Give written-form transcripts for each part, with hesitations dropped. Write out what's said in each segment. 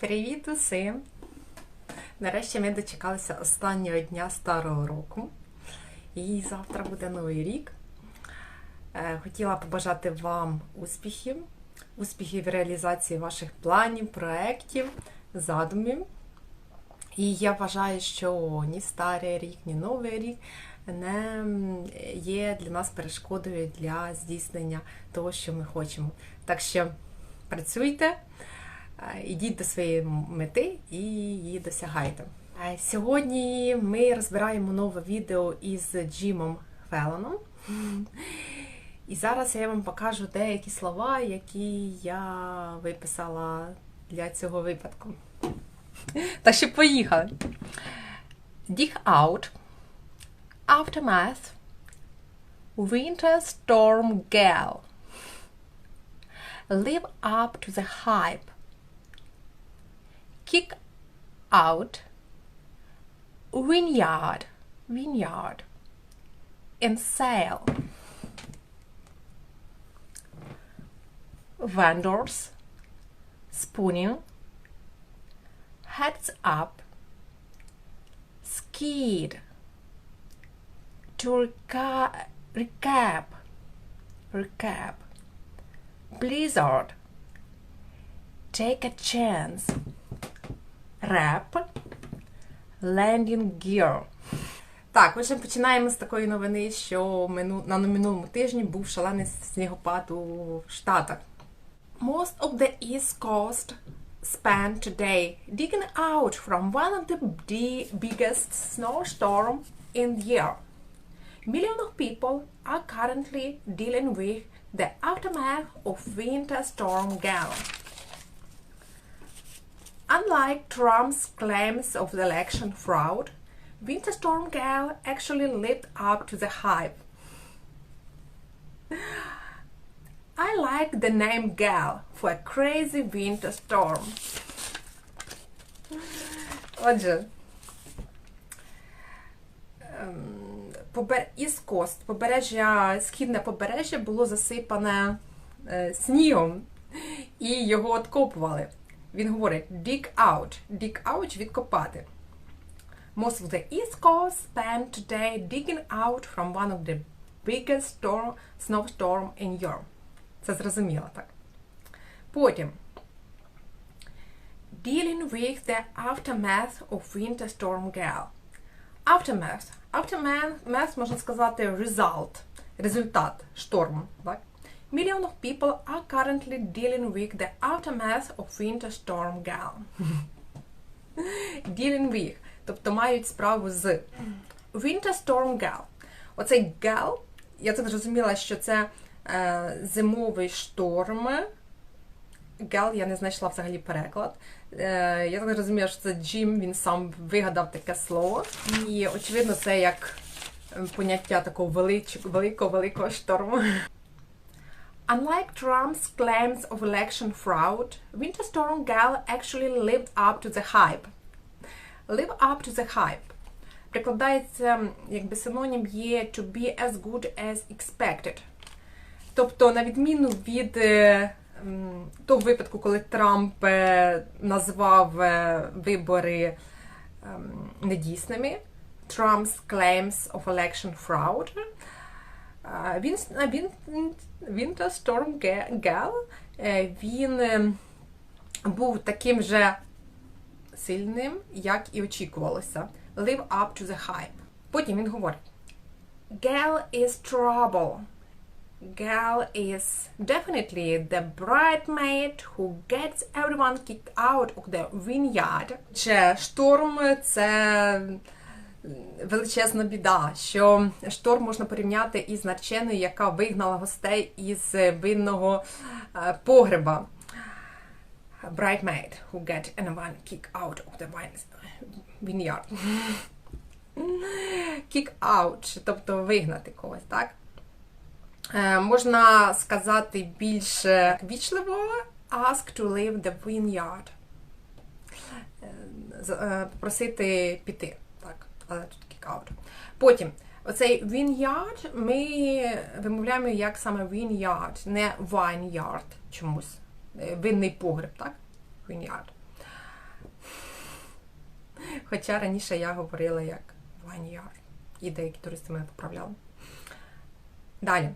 Привіт усім! Нарешті ми дочекалися останнього дня Старого року. І завтра буде Новий рік. Хотіла побажати вам успіхів в реалізації ваших планів, проєктів, задумів. І я вважаю, що ні Старий рік, ні Новий рік не є для нас перешкодою для здійснення того, що ми хочемо. Так що працюйте, ідіть до своєї мети і її досягайте. Сьогодні ми розбираємо нове відео із Джимом Феллоном. І зараз я вам покажу деякі слова, які я виписала для цього випадку. Так що поїхали. Dig out, aftermath, winter storm gale, live up to the hype, kick out, vineyard, and sail. Vendors, spooning, heads up, skied, to recap, blizzard, take a chance, wrap, landing gear. Так, отже, починаємо з такої новини, що на минулому тижні був шалений снігопад у Штатах. Most of the East Coast spent today digging out from one of the biggest snowstorms in the year. Millions of people are currently dealing with the aftermath of Winter Storm Gale. Unlike Trump's claims of the election fraud, Winter Storm Gale actually lived up to the hype. I like the name Gale for a crazy winter storm. Отже, East Coast, східне побережжя було засипане снігом і його откопували. Він говорить dig out – відкопати. Most of the East Coast spent today digging out from one of the biggest snowstorm in Europe. Це зрозуміло, так? Потім. Dealing with the aftermath of Winter Storm Gale. Aftermath, можна сказати, результат шторму, так? Millions of people are currently dealing with the aftermath of Winter Storm Gale. Dealing with, тобто мають справу з Winter Storm Gale. Оцей Gale, я так зрозуміла, що це зимовий шторм. Gale, я не знайшла взагалі переклад. Я так розумію, що це Джим, він сам вигадав таке слово. І, очевидно, це як поняття такого великого шторму. Unlike Trump's claims of election fraud, Winter Storm Gale actually lived up to the hype. Live up to the hype. Прикладається, якби синонім є to be as good as expected. Тобто, на відміну від того випадку, коли Трамп назвав вибори недійсними, Trump's claims of election fraud, Winter Storm Gale, він був таким же сильним, як і очікувалося. Live up to the hype. Потім він говорить Gale is trouble. Gale is definitely the bridesmaid who gets everyone kicked out of the vineyard. Шторм – це величезна біда, що шторм можна порівняти із нареченою, яка вигнала гостей із винного погреба. Bridesmaid who gets everyone kicked out of the vineyard. Kick out, тобто вигнати когось, так? Можна сказати більш вічливо ask to leave the vineyard. Попросити піти, так? Але тут kick out. Потім, оцей vineyard ми вимовляємо як саме vineyard, не vineyard чомусь. Винний погреб, так? Vineyard. Хоча раніше я говорила як one year. І деякі туристи мене поправляли. Далі.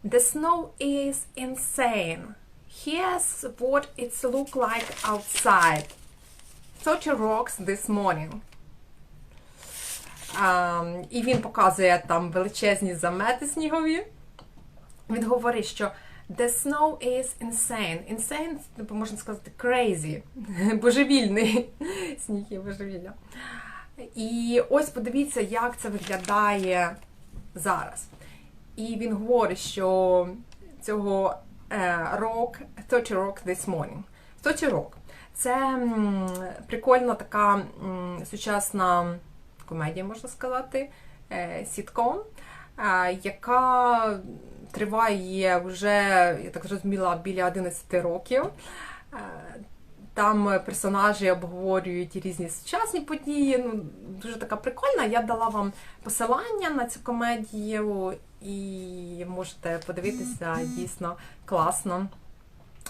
The snow is insane. Here's what it's look like outside. 30 rocks this morning. І він показує там величезні замети снігові. Він говорить, що the snow is insane. Insane, можна сказати, crazy. Божевільний. Сніг є божевілля. І ось подивіться, як це виглядає зараз. І він говорить, що цього rock, 30 rock this morning. 30 rock. Це прикольна така сучасна комедія, можна сказати, сітком, яка триває вже, я так зрозуміла, біля 11 років. Там персонажі обговорюють різні сучасні події. Ну, дуже така прикольна. Я дала вам посилання на цю комедію і можете подивитися, дійсно класно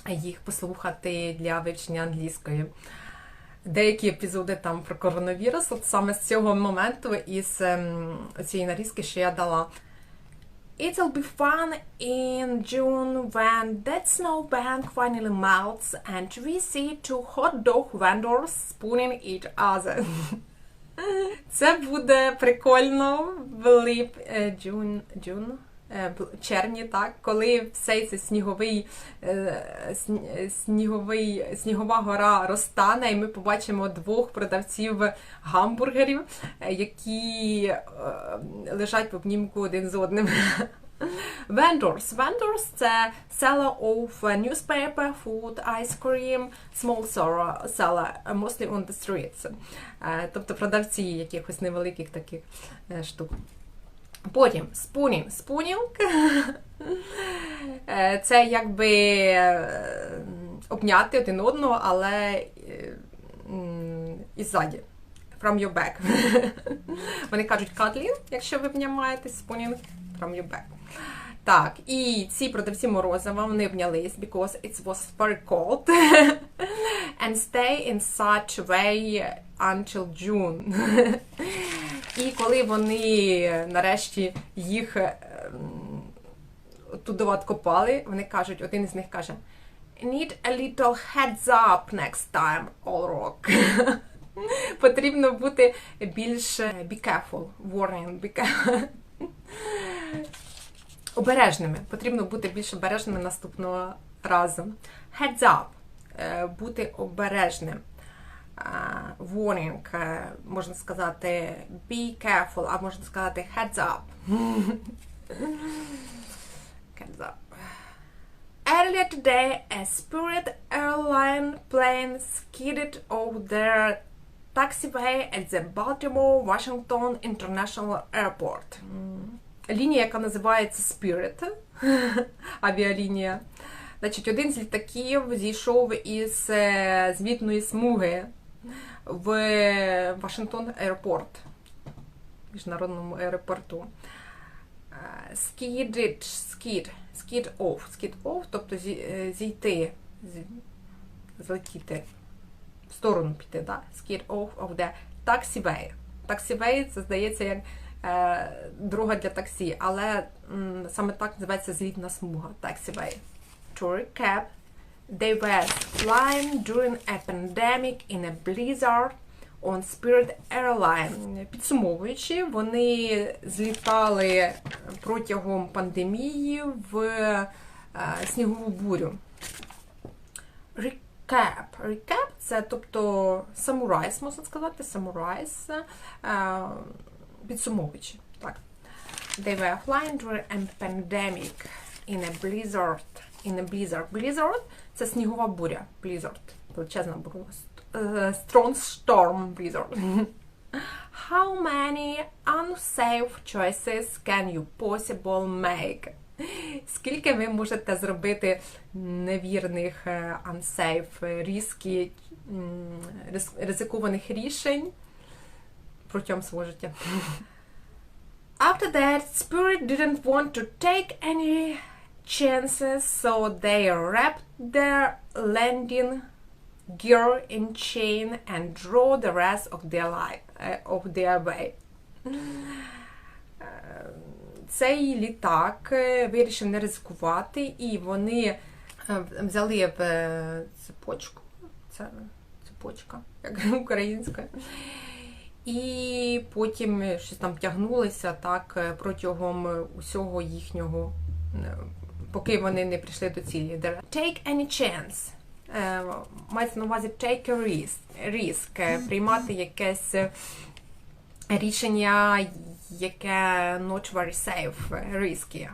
їх послухати для вивчення англійської. Деякі епізоди там про коронавірус, от саме з цього моменту, із цієї нарізки, що я дала. It'll be fun in June when that snowbank finally melts and we see two hot dog vendors spooning each other. Це буде прикольно в червні, так, коли все це снігова гора розтане, і ми побачимо двох продавців гамбургерів, які лежать в обнімку один з одним. Vendors. Vendors – це seller of newspaper, food, ice cream, small seller, mostly on the streets. Тобто продавці якихось невеликих таких штук. Потім спунінг. Спунінг – це якби обняти один одного, але іззаді. From your back. Вони кажуть cuddling, якщо ви обнімаєтесь, спунінг from your back. Так, і ці продавці морозива, вони обнялись, because it was very cold, and stay in such way until June. І коли вони нарешті їх туди откопали, вони кажуть, один із них каже, need a little heads up next time, all rock. Потрібно бути більш be careful, warning, be careful. Обережними. Потрібно бути більш обережними наступного разу. Heads up. Бути обережним. Warning. Можна сказати be careful, а можна сказати heads up. Heads up. Earlier today, a Spirit Airline plane skidded over their taxiway at the Baltimore-Washington International Airport. Лінія, яка називається Spirit, авіалінія. Значить, один з літаків зійшов із злітної смуги в Вашингтон аеропорт, міжнародному аеропорту. Skid off, тобто зійти, злетіти, в сторону піти, да? Skid off of the taxiway. Taxiway, це здається як дорога для таксі, але саме так називається злітна смуга, taxiway. To recap, they were flying during a pandemic in a blizzard on Spirit Airline. Підсумовуючи, вони злітали протягом пандемії в снігову бурю. Recap – це, тобто, summarize, можна сказати, summarize, підсумовуючи, так. They were flying during a pandemic in a blizzard. Blizzard – це снігова буря. Blizzard – величезна буря. Strong storm blizzard. How many unsafe choices can you possible make? Скільки ви можете зробити невірних, unsafe, ризикованих рішень протягом свого життя? After that, Spirit didn't want to take any chances, so they wrapped their landing gear in chain and draw the rest of their of the Bay. Цей літак вирішив не ризикувати, і вони взяли в цепочку, це цепочка, як українська, і потім щось там тягнулося так протягом усього їхнього, поки вони не прийшли до цілі. Take any chance. Мається на увазі take a risk, приймати якесь рішення, яке not very safe, risky.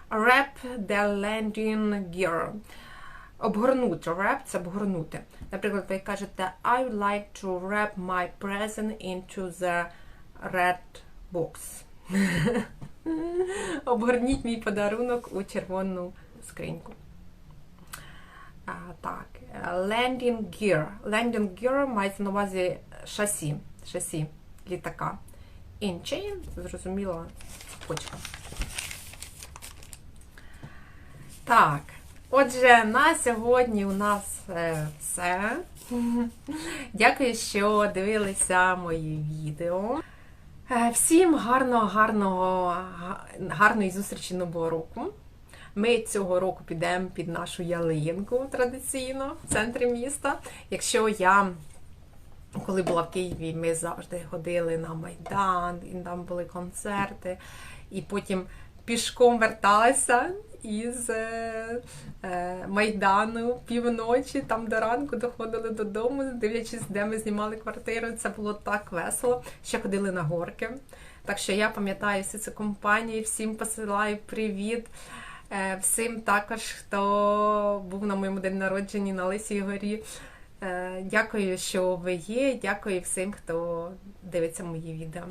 Wrap the landing gear. Обгорнути. Wrap – це обгорнути. Наприклад, ви кажете I would like to wrap my present into the red box. Обгорніть мій подарунок у червону скриньку. Так. Landing gear. Landing gear мається на увазі шасі літака. In chain, зрозуміло, цепочка. Так, отже, на сьогодні у нас все. Дякую, що дивилися мої відео. Всім гарної зустрічі Нового року. Ми цього року підемо під нашу ялинку традиційно в центрі міста. Коли була в Києві, ми завжди ходили на Майдан, і там були концерти, і потім пішком верталися із Майдану півночі, там до ранку доходили додому, дивлячись, де ми знімали квартиру. Це було так весело. Ще ходили на горки. Так що я пам'ятаю всю цю компанію, всім посилаю привіт. Всім також, хто був на моєму день народження на Лисій горі. Дякую, що ви є. Дякую всім, хто дивиться мої відео.